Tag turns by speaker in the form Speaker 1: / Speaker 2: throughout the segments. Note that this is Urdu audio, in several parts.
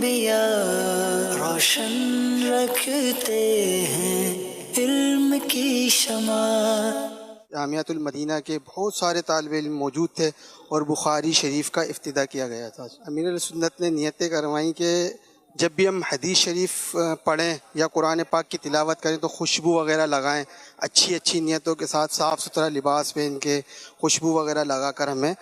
Speaker 1: انبیاء روشن رکھتے ہیں علم کی شمع۔
Speaker 2: جامعۃ المدینہ کے بہت سارے طالب علم موجود تھے اور بخاری شریف کا افتتاح کیا گیا تھا۔ امیر اہل سنت نے نیتیں کروائیں کہ جب بھی ہم حدیث شریف پڑھیں یا قرآن پاک کی تلاوت کریں تو خوشبو وغیرہ لگائیں، اچھی نیتوں کے ساتھ صاف ستھرا لباس پہن کے خوشبو وغیرہ لگا کر ہمیں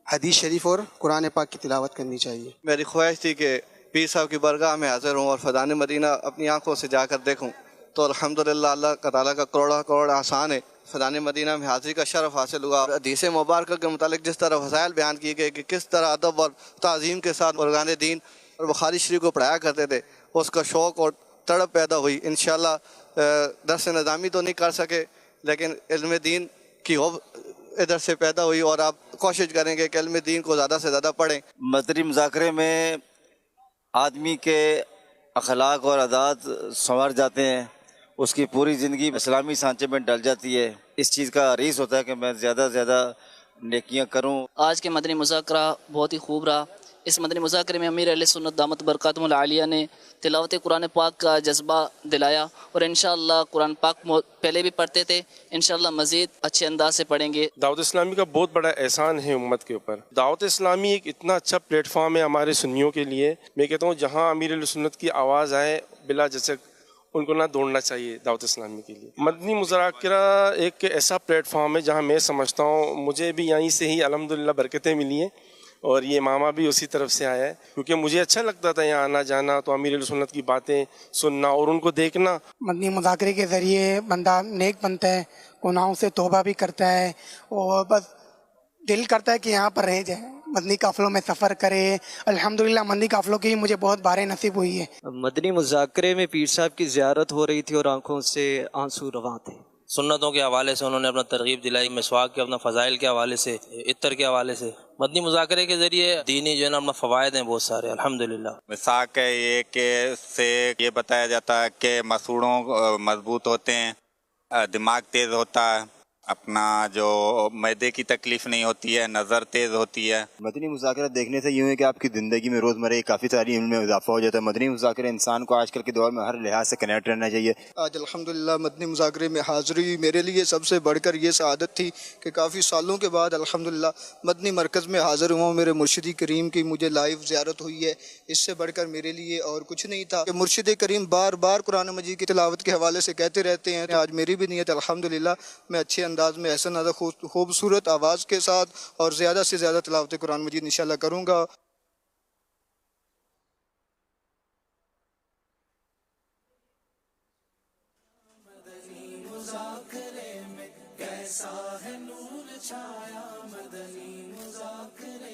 Speaker 2: حدیث شریف اور قرآن پاک کی تلاوت کرنی چاہیے۔
Speaker 3: میری خواہش تھی کہ پیر صاحب کی برگاہ میں حاضر ہوں اور فیضان مدینہ اپنی آنکھوں سے جا کر دیکھوں، تو الحمدللہ اللہ تعالیٰ کا کروڑ احسان ہے، فیضان مدینہ میں حاضری کا شرف حاصل ہوا۔ حدیث مبارکہ کے متعلق جس طرح وسائل بیان کیے گئے کہ کس طرح ادب اور تعظیم کے ساتھ بزرگان دین اور بخاری شریف کو پڑھایا کرتے تھے، اس کا شوق اور تڑپ پیدا ہوئی۔ انشاءاللہ درس نظامی تو نہیں کر سکے لیکن علم دین کی حب ادھر سے پیدا ہوئی، اور آپ کوشش کریں گے کہ علم دین کو زیادہ سے زیادہ پڑھیں۔
Speaker 4: مدنی مذاکرے میں آدمی کے اخلاق اور عادات سنور جاتے ہیں، اس کی پوری زندگی اسلامی سانچے میں ڈل جاتی ہے۔ اس چیز کا حریص ہوتا ہے کہ میں زیادہ سے زیادہ نیکیاں کروں۔
Speaker 5: آج کے مدنی مذاکرہ بہت ہی خوب رہا۔ اس مدنی مذاکرے میں امیر اہل سنت دامت برکاتہم العالیہ نے تلاوت قرآن پاک کا جذبہ دلایا، اور انشاءاللہ قرآن پاک پہلے بھی پڑھتے تھے، انشاءاللہ مزید اچھے انداز سے پڑھیں گے۔
Speaker 6: دعوت اسلامی کا بہت بڑا احسان ہے امت کے اوپر۔ دعوت اسلامی ایک اتنا اچھا پلیٹ فارم ہے ہمارے سنیوں کے لیے، میں کہتا ہوں جہاں امیر اہل سنت کی آواز آئے بلا جھجک ان کو نہ دوڑنا چاہیے دعوت اسلامی کے لیے۔ مدنی مذاکرہ ایک ایسا پلیٹ فارم ہے جہاں میں سمجھتا ہوں مجھے بھی یہیں سے ہی الحمدللہ برکتیں ملی ہیں، اور یہ ماما بھی اسی طرف سے آیا ہے، کیونکہ مجھے اچھا لگتا تھا یہاں آنا جانا، تو امیر اہل سنت کی باتیں سننا اور ان کو دیکھنا۔
Speaker 7: مدنی مذاکرے کے ذریعے بندہ نیک بنتا ہے، گناہوں سے توبہ بھی کرتا ہے، اور بس دل کرتا ہے کہ یہاں پر رہ جائے، مدنی قافلوں میں سفر کرے۔ الحمدللہ مدنی قافلوں کی مجھے بہت باریں نصیب ہوئی ہے۔
Speaker 8: مدنی مذاکرے میں پیر صاحب کی زیارت ہو رہی تھی اور آنکھوں سے آنسو رواں تھے۔
Speaker 9: سنتوں کے حوالے سے انہوں نے اپنا ترغیب دلائی، مسواک کے اپنا فضائل کے حوالے سے، عطر کے حوالے سے۔ مدنی مذاکرے کے ذریعے دینی جو ہے نا اپنا فوائد ہیں بہت سارے الحمدللہ۔
Speaker 10: مسواک ہے یہ کہ اس سے یہ بتایا جاتا ہے کہ مسوڑوں مضبوط ہوتے ہیں، دماغ تیز ہوتا ہے، اپنا جو معدے کی تکلیف نہیں ہوتی ہے، نظر تیز ہوتی ہے۔
Speaker 4: مدنی مذاکرہ دیکھنے سے یوں ہے کہ آپ کی زندگی میں روزمرہ کافی ساری علم میں اضافہ ہو جاتا ہے۔ مدنی مذاکرہ انسان کو آج کل کے دور میں ہر لحاظ سے کنیکٹ رہنا چاہیے۔
Speaker 2: آج الحمدللہ مدنی مذاکرے میں حاضری میرے لیے سب سے بڑھ کر یہ سعادت تھی کہ کافی سالوں کے بعد الحمدللہ مدنی مرکز میں حاضر ہوا ہوں۔ میرے مرشد کریم کی مجھے لائیو زیارت ہوئی ہے، اس سے بڑھ کر میرے لیے اور کچھ نہیں تھا۔ کہ مرشد کریم بار بار قرآن مجید کی تلاوت کے حوالے سے کہتے رہتے ہیں، آج میری بھی نیت الحمدللہ میں اچھے انداز میں احسن خوبصورت آواز کے ساتھ اور زیادہ سے زیادہ تلاوت قرآن مجید انشاءاللہ کروں گا۔
Speaker 1: مدنی مذاکرے میں کیسا ہے نور چھایا، مدنی مذاکرے